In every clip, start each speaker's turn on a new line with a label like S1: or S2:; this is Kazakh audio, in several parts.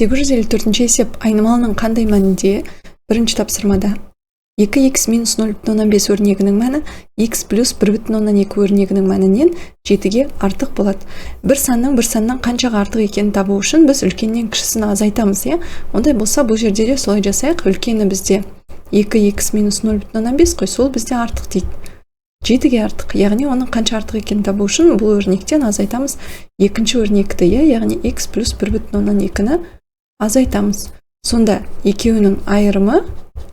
S1: 854 есеп айнымалының қандай мәнінде? Бірінші тапсырмада 2x минус 0,5 өрнегінің мәні x плюс 1,2 өрнегінің мәнінен 7-ге артық болады. Бір саннан қаншаға артық екенін табу үшін біз үлкеннен кішісін азайтамыз, Ондай болса, бұл жерде де солай жасайық. Үлкені бізде 2x минус 0,5 қой, сол бізде артық дейді. 7-ге артық, яғни оның қанша артық екенін табу үшін бұл өрнектен азайтамыз. Екінші өрнекті, яғни x плюс 1,2-ні азайтамыз. Сонда екеуінің айырымы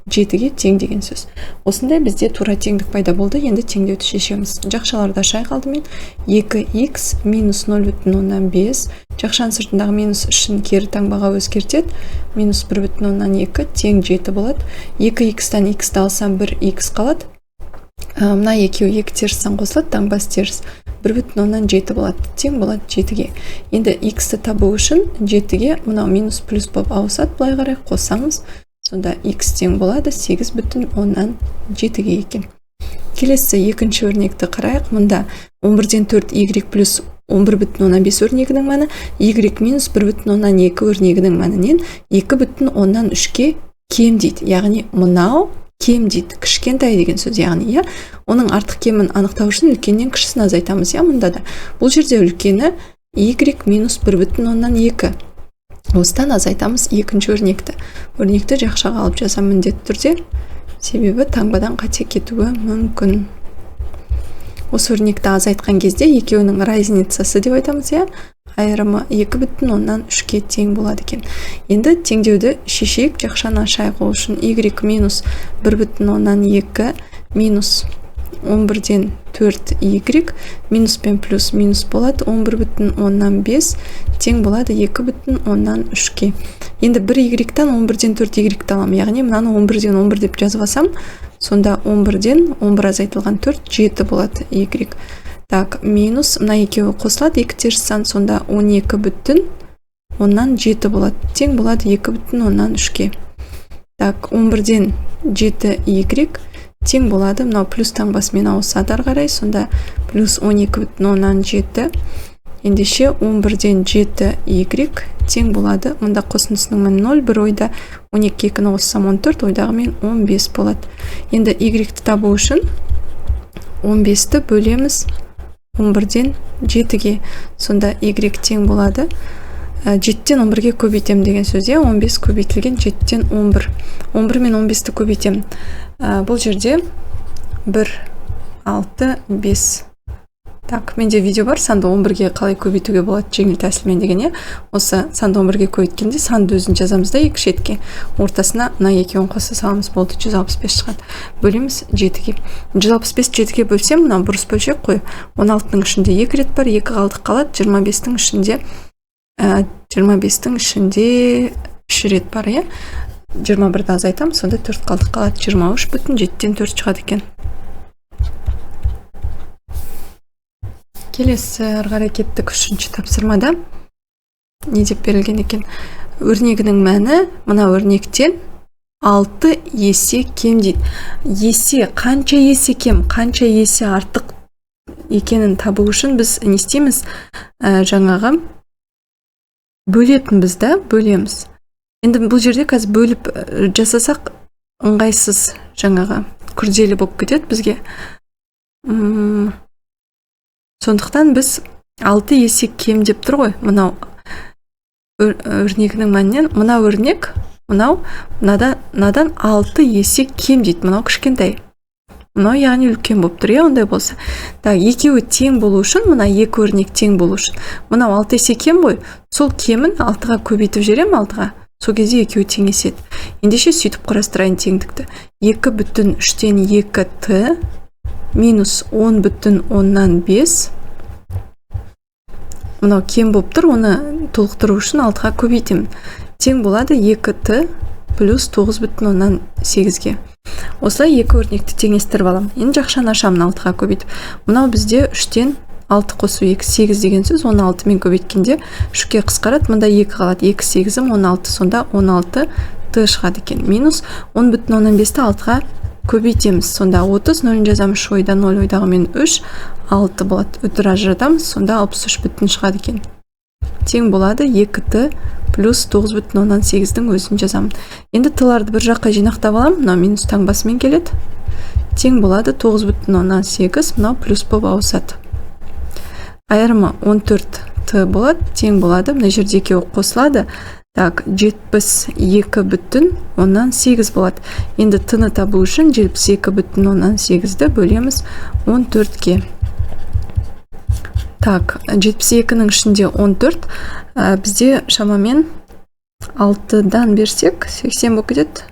S1: 7-ге тең деген сөз. Осындай бізде тура теңдік пайда болды. Енді теңдеуді шешеміз. Жақшаларда шай қалдымен 2x минус 0,5 жақшаның сыртындағы минус үшін кері таңбаға өзгертеді. Минус 1,2 тең 7 болады. 2x-тан x-ті алсам 1x қалады. Мына екеуі 2 терістен қосылады, таңбасы теріс. 1,7 болады. Тең болады 7-ге. Енді x-ті табу үшін 7-ге мынау минус плюс болып ауысады. Былай қарай қосамыз. Сонда x тең болады 8,7-ге екен. Келесі екінші өрнекті қарайық. Мұнда 11-ден 4 y плюс 11,5 өрнегінің мәні y минус 1,2 өрнегінің мәнінен 2,3-ге кем дейді. Яғни мұнау кем дейді. Кішкентай деген сөз, яғни оның артық кемін анықтау үшін үлкеннен кішісін азайтамыз. Мұнда да бұл жерде үлкені y минус 1,2. Осыдан азайтамыз екінші өрнекті. Өрнекті жақшаға алып жазам міндетті түрде, себебі таңбадан қате кетуі мүмкін. Осы өрнекті азайтқан кезде екеуінің разницасы деп айтамыз, айырымы 2,3-ге тең болады екен. Енді теңдеуді шешейік. Жақшаны ашайық үшін y минус 1,2 минус 11-ден 4y минус пен плюс минус болады. 11,5 тең болады 2,3-ге. Енді 1y-тан 11-ден 4y-ті алам. Яғни мынаны 11-ден 11 деп жазып алсам, сонда 11-ден 11 азайтылған 4 7 болады y. Так, минус мына екеуі қосылады. 2 терістен сонда 12,7 болады. Тең болады 2,3-ге. Так, 11-ден 7y тең болады. Мынау плюс таңбасымен ауысады ары қарай. Сонда плюс 12,7. Ендеше 11-ден 7y тең болады. Мұнда қосындысының мәні 0, бір ойда 12-ні қоссам 14, ойдағы мен 15 болады. Енді y-ті табу үшін 15-ті бөлеміз 11-ден 7-ге. Сонда y тең болады 7-тен 11-ге көбейтем деген сөз. 15 көбейтілген 7-тен 11. 11 мен 15-ті көбейтем. Бұл жерде 1, 6, 5. Так, менде видео бар, санды 11-ге қалай көбейтуге болады жеңіл тәсілмен деген. Осы санды 11-ге көбейткенде санды өзін жазамыз да екі шетке. Ортасына мына екеуін қоса саламыз, болды 165 шығады. Бөлеміз 7-ге. 165 7-ге бөлсем, мына бұрыс бөлшек қой. 16-ның ішінде 2 рет бар, 2 қалдық қалады. 25-тің ішінде 3 рет бар, 21-ді азайтам, сонда 4 қалдық қалады. 23,7-тен 4 шығады екен. Келесі ары кеттік үшінші тапсырмада. Не деп берілген екен? Өрнегінің мәні мына өрнектен 6 есе кем дейді. Есе, қанша есе кем, қанша есе артық екенін табу үшін біз не істейміз? Жаңағы бөлетінбіз да, бөлеміз. Енді бұл жерде қазір бөліп жасасақ ыңғайсыз, жаңағы күрделі болып кетеді бізге. Сондықтан біз 6 есе кем деп тұр ғой. Мынау өрнегінің мәнінен, мына өрнек, мынадан 6 есе кем дейді. Мынау кішкентай. Мынау яғни үлкен болып тұр, ондай болса. Так, екеуі тең болу үшін, мына екі өрнек тең болу үшін. Мынау 6 есе кем ғой. Сол кемін 6-ға көбейтіп жерем 6-ға. Сол кезде екеуі тең еседі. Ендеше сөйтіп құрастырайын теңдікті. 2,3-тен 2t минус 10,5. Мынау кем болып тұр, оны толықтыру үшін 6-ға көбейтемін. Тең болады 2t плюс 9,8-ге. Осылай екі өрнекті теңестіріп алам. Енді жақшаны ашамын 6-ға көбейтіп. Мынау бізде 3-тен 6 қосу 2, 8 деген сөз. 16 мен көбейткенде 3-ке қысқарады. Мұнда 2 қалады. 2, 8-ім 16. Сонда 16 т шығады екен. Минус 10,5-ті 6-ға көбейтеміз. Сонда 30, 0 жазамыз, ойда 0, ойдағы мен 3, 6 болады. Өтір ажыратамыз. Сонда 63 шығады екен. тең болады 2t плюс 9,8-дің өзін жазамын. Енді тыларды бір жаққа жинақтап алам, мынау минус таңбасымен келеді. Тең болады 9,8, мынау плюс болып ауысады. Айырымы 14t болады, тең болады, мына жерде екеуі қосылады. Так, 72,8 болады. Енді t-ны табу үшін 72,8-ді бөлеміз 14-ке. Так, 72-нің ішінде 14, бізде шамамен 6-дан берсек, 80 болып кетеді,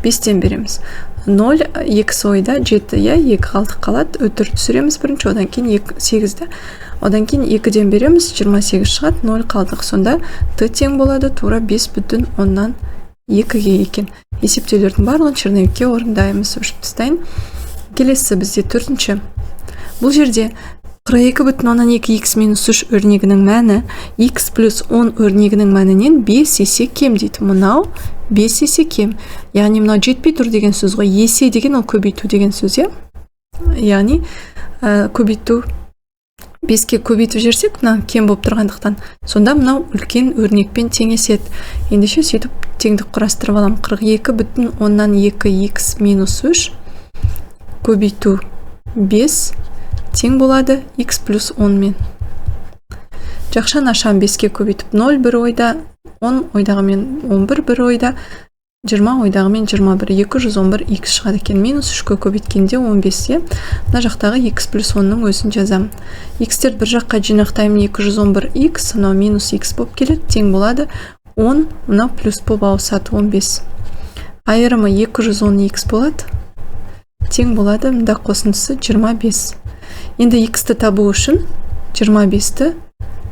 S1: 5-тен береміз. 0, 2 ойда 7, 2 қалдық қалады, өтір түсіреміз бірінші, одан кейін 8-ді. Одан кейін 2-ден береміз, 28 шығады, 0 қалдық. Сонда t тең болады, тура 5,2-ге екен. Есептеулердің барлығын черновикке орындаймыз, өшіп тастайын. Келесі бізде 4-ші. Бұл жерде 42,2x минус 3 өрнегінің мәні x плюс 10 өрнегінің мәнінен 5 есе кем дейді. Мұнау 5 есе кем. Яғни мұнау жетпей тұр деген сөз ғой. Есе деген ол көбейту деген сөз, е? Яғни көбейту 5-ке көбейтіп жерсек, мына кем болып тұрғандықтан. Сонда мұнау үлкен өрнекпен теңеседі. Ендеше сөйтіп теңдік құрастырып алам. 42,2x минус 3 көбейту 5 тең болады x плюс 10 мен. Жақшан ашам 5-ке көбейтіп 0 бір ойда, 10 ойдағымен 11 бір ойда, 20 ойдағымен 21, 211x шығады екен. Минус 3-ке көбейткенде 15-е. Мына жақтағы x плюс 10-ның өзін жазам. X-тер бір жаққа жинақтаймын, 211x, мынау минус x болып келеді, тең болады 10, мынау плюс болып ауысады 15. Айырымы 210x болады, тең болады, мында қосындысы 25. Енді x-ті табу үшін 25-ті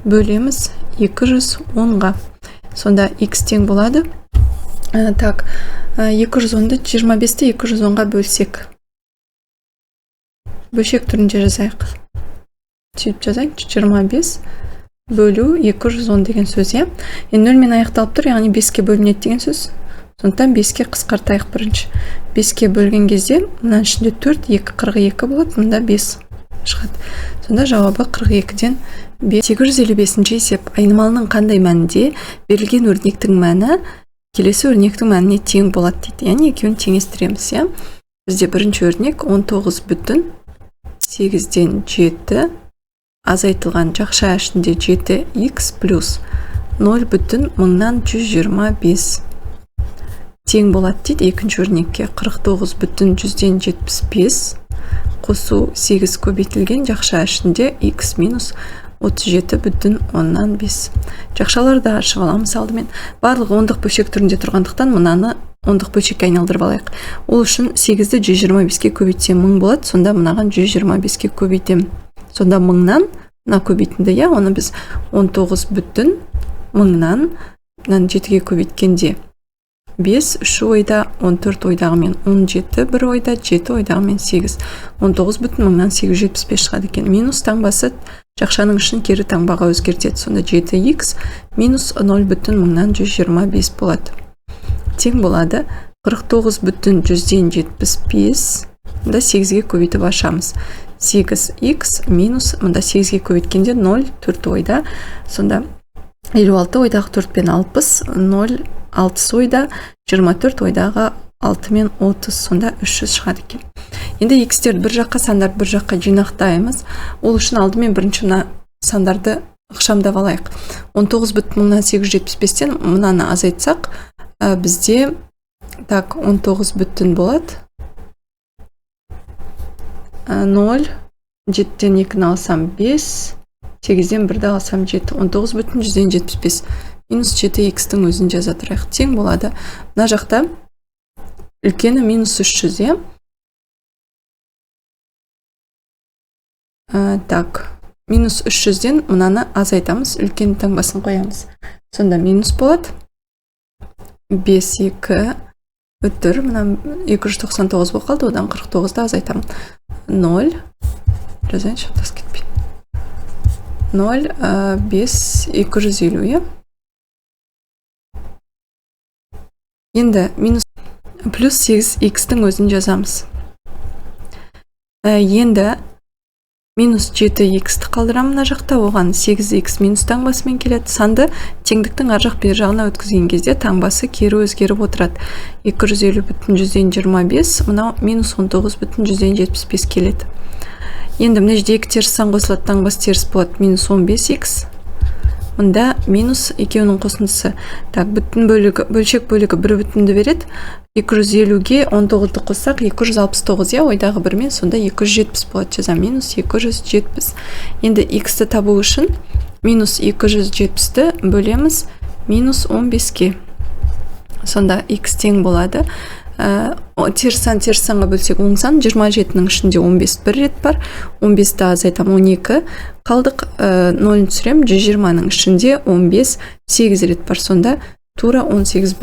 S1: бөлеміз 210-ға. Сонда x тең болады. Так, 210-ді 25-ті 210-ға бөлсек. Бөлшек түрінде жазайық. Сөйтіп жазайық, 25 бөлу 210 деген сөз, е? Енді 0-мен аяқталып тұр, яғни 5-ке бөлінеді деген сөз. Сондықтан 5-ке қысқартайық бірінші. 5-ке бөлген кезде, мұнан ішінде 4, 2, 42 болады, мұнда 5 шығады. Сонда жауабы 42-ден 855-ші есеп. Айнымалының қандай мәнінде берілген өрнектің мәні келесі өрнектің мәніне тең болады дейді. Яғни екеуін теңестіреміз, е? Бізде бірінші өрнек 19,8-ден 7 азайтылған жақша ішінде 7x плюс 0,125 тең болады дейді. Екінші өрнекке 49,100-ден 75 қосу 8 көбейтілген жақша ішінде x минус 37,5. Жақшаларды ашып аламыз алдымен. Барлығы ондық бөлшек түрінде тұрғандықтан мұнаны ондық бөлшекке айналдырып алайық. Ол үшін 8-ді 125-ке көбейтсем 1000 болады, сонда мұнаған 125-ке көбейтем. Сонда 1000-нан, мына көбейтінді, я, оны біз 19,100-нан 7-ге көбейткенде 5, 3 ойда, 14 ойдағымен 17, 1 ойда, 7 ойдағымен 8. 19,100-нан 875 шығады екен. Минус таңбасы жақшаның үшін кері таңбаға өзгертеді. Сонда 7x минус 0,100-нан 125 болады. Тең болады 49,100-ден 75, мұнда 8-ге көбейтіп ашамыз. 8x минус, мұнда 8-ге көбейткенде 0, 4 ойда, сонда 56 ойдағы 4 пен 60, 0, 6 ойда, 24 ойдағы 6 мен 30, сонда 300 шығады екен. Енді x-тер бір жаққа, сандар бір жаққа жинақтаймыз. Ол үшін алдымен бірінші сандарды ықшамдап алайық. 19,875-тен мұнаны азайтсақ, бізде так 19 болады. 0, 7-ден 2-ні алсам 5, 8-ден 1-ді алсам 7, 19,100-ден 75. Минус 7x-тің өзін жаза тұрайық. Тең болады. Мына жақта үлкені минус 300, так, минус 300-ден мұнаны азайтамыз, үлкен таңбасын қоямыз. Сонда минус болады. 5, 2, өттір, мұна 299 бол қалды, одан 49-ды азайтамын. 0, жазайын, шатас кетпейді. 0, 5, 250, Енді минус плюс 8x-тің өзін жазамыз. Енді минус 7x қалдырамын мына жақта, оған 8x минус таңбасымен келеді. Санды теңдіктің ар жақ бер жағына өткізген кезде таңбасы кері өзгеріп отырады. 250,125, мынау минус 19,175 келеді. Енді мына жерде екі теріс сан қосылады, таңбасы теріс болады, минус 15x. Мұнда минус екеуінің қосындысы. Так, бүтін бөлігі, бөлшек бөлігі 1 бүтінді береді. 250-ге 19-ды қоссақ 269, я ойдағы бірмен, сонда 270 болады. Жаза минус 270. Енді x-ті табу үшін минус 270-ті бөлеміз минус 15-ке. Сонда x тең болады. Теріс санға бөлсек оң сан, 27-нің ішінде 15 бір рет бар, 15-ті азайтам 12, қалдық 0-ін түсірем, 120-нің ішінде 15 8 рет бар, сонда тура 18